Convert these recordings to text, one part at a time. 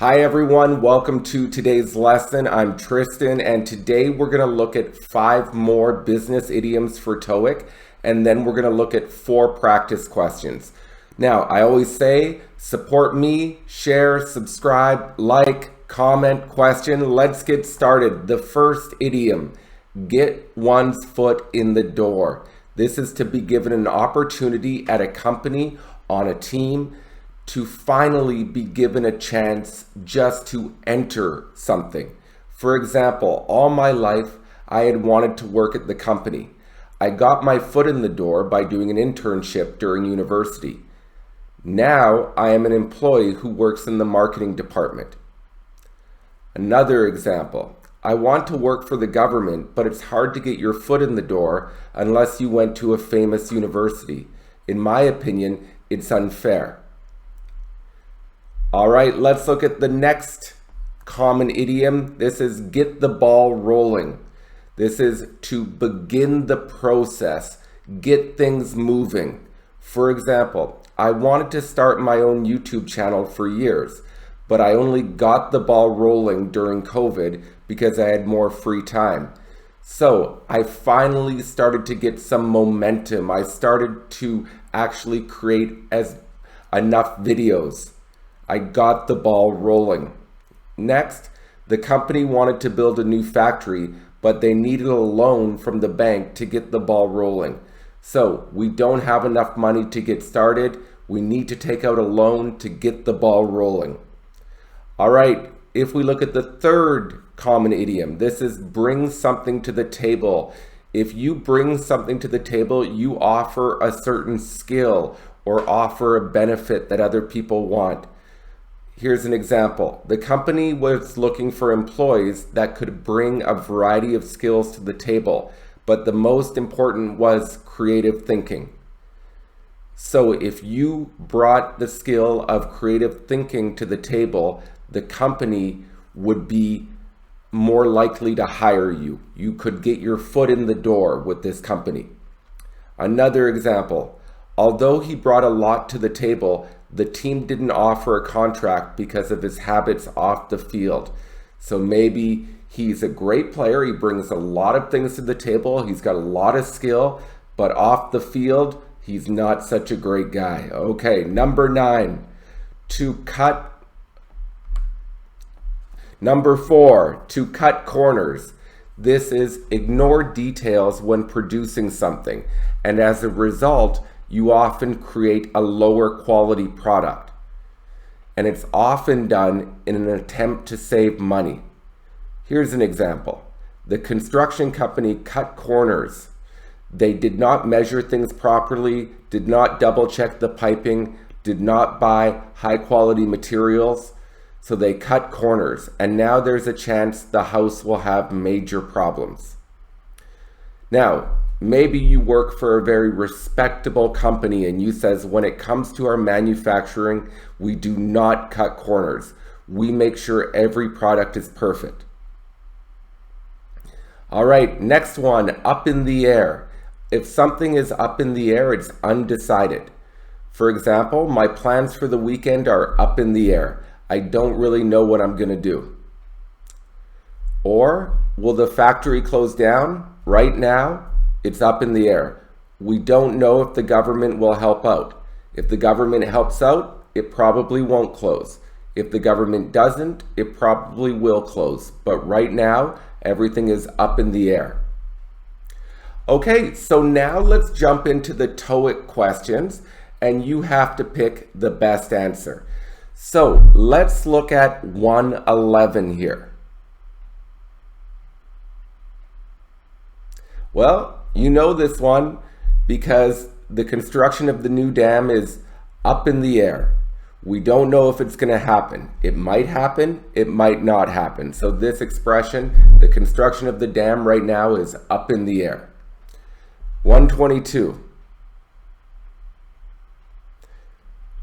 Hi everyone, welcome to today's lesson. I'm Tristan, and today we're going to look at 5 more business idioms for TOEIC, and then we're going to look at 4 practice questions. Now, I always say, support me, share, subscribe, like, comment, question. Let's get started. The first idiom, get one's foot in the door. This is to be given an opportunity at a company, on a team, to finally be given a chance just to enter something. For example, all my life, I had wanted to work at the company. I got my foot in the door by doing an internship during university. Now I am an employee who works in the marketing department. Another example, I want to work for the government, but it's hard to get your foot in the door unless you went to a famous university. In my opinion, it's unfair. All right, let's look at the next common idiom. This is get the ball rolling. This is to begin the process, get things moving. For example, I wanted to start my own YouTube channel for years, but I only got the ball rolling during COVID because I had more free time. So I finally started to get some momentum. I started to actually create enough videos. I got the ball rolling. Next, the company wanted to build a new factory, but they needed a loan from the bank to get the ball rolling. So we don't have enough money to get started. We need to take out a loan to get the ball rolling. All right, if we look at the third common idiom, this is bring something to the table. If you bring something to the table, you offer a certain skill or offer a benefit that other people want. Here's an example. The company was looking for employees that could bring a variety of skills to the table, but the most important was creative thinking. So if you brought the skill of creative thinking to the table, the company would be more likely to hire you. You could get your foot in the door with this company. Another example, although he brought a lot to the table, the team didn't offer a contract because of his habits off the field. So maybe he's a great player, he brings a lot of things to the table, he's got a lot of skill, but off the field, he's not such a great guy. Okay, number 4, to cut corners. This is ignore details when producing something, and as a result, you often create a lower quality product. And it's often done in an attempt to save money. Here's an example. The construction company cut corners. They did not measure things properly, did not double check the piping, did not buy high quality materials. So they cut corners, and now there's a chance the house will have major problems. Now, maybe you work for a very respectable company and you says, when it comes to our manufacturing, we do not cut corners. We make sure every product is perfect. All right, next one, up in the air. If something is up in the air, it's undecided. For example, my plans for the weekend are up in the air. I don't really know what I'm gonna do. Or, will the factory close down? Right now, it's up in the air. We don't know if the government will help out. If the government helps out, it probably won't close. If the government doesn't, it probably will close. But right now, everything is up in the air. Okay, so now let's jump into the TOEIC questions, and you have to pick the best answer. So let's look at 111 here. Well, you know this one because the construction of the new dam is up in the air. We don't know if it's going to happen. It might happen, it might not happen. So this expression, the construction of the dam right now is up in the air. 122.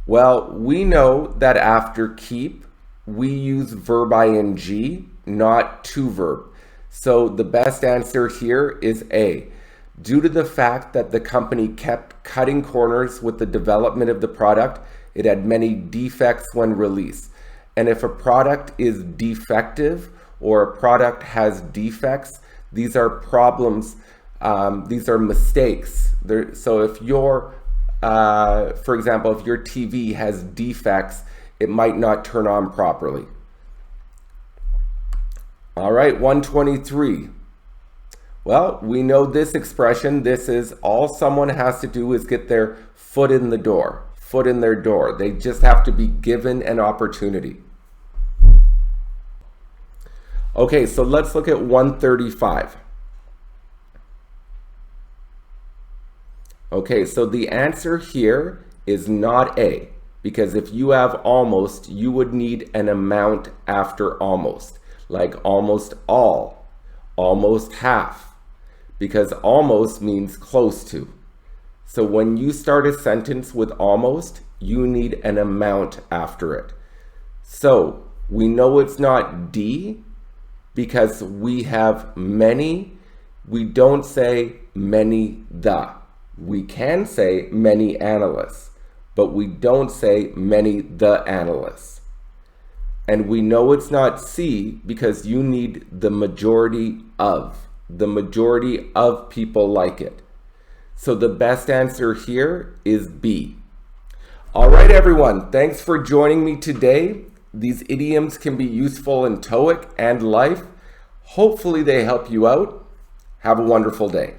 Well, we know that after keep, we use verb ing, not to verb. So the best answer here is A. Due to the fact that the company kept cutting corners with the development of the product, it had many defects when released. And if a product is defective or a product has defects, these are problems, these are mistakes. So if for example, if your TV has defects, it might not turn on properly. All right, 123. Well, we know this expression. This is all someone has to do is get their foot in the door, foot in their door. They just have to be given an opportunity. Okay, so let's look at 135. Okay, so the answer here is not A, because if you have almost, you would need an amount after almost, like almost all, almost half, because almost means close to. So when you start a sentence with almost, you need an amount after it. So we know it's not D because we have many. We don't say many the. We can say many analysts, but we don't say many the analysts. And we know it's not C because you need the majority of. The majority of people like it. So the best answer here is B. All right, everyone. Thanks for joining me today. These idioms can be useful in TOEIC and life. Hopefully they help you out. Have a wonderful day.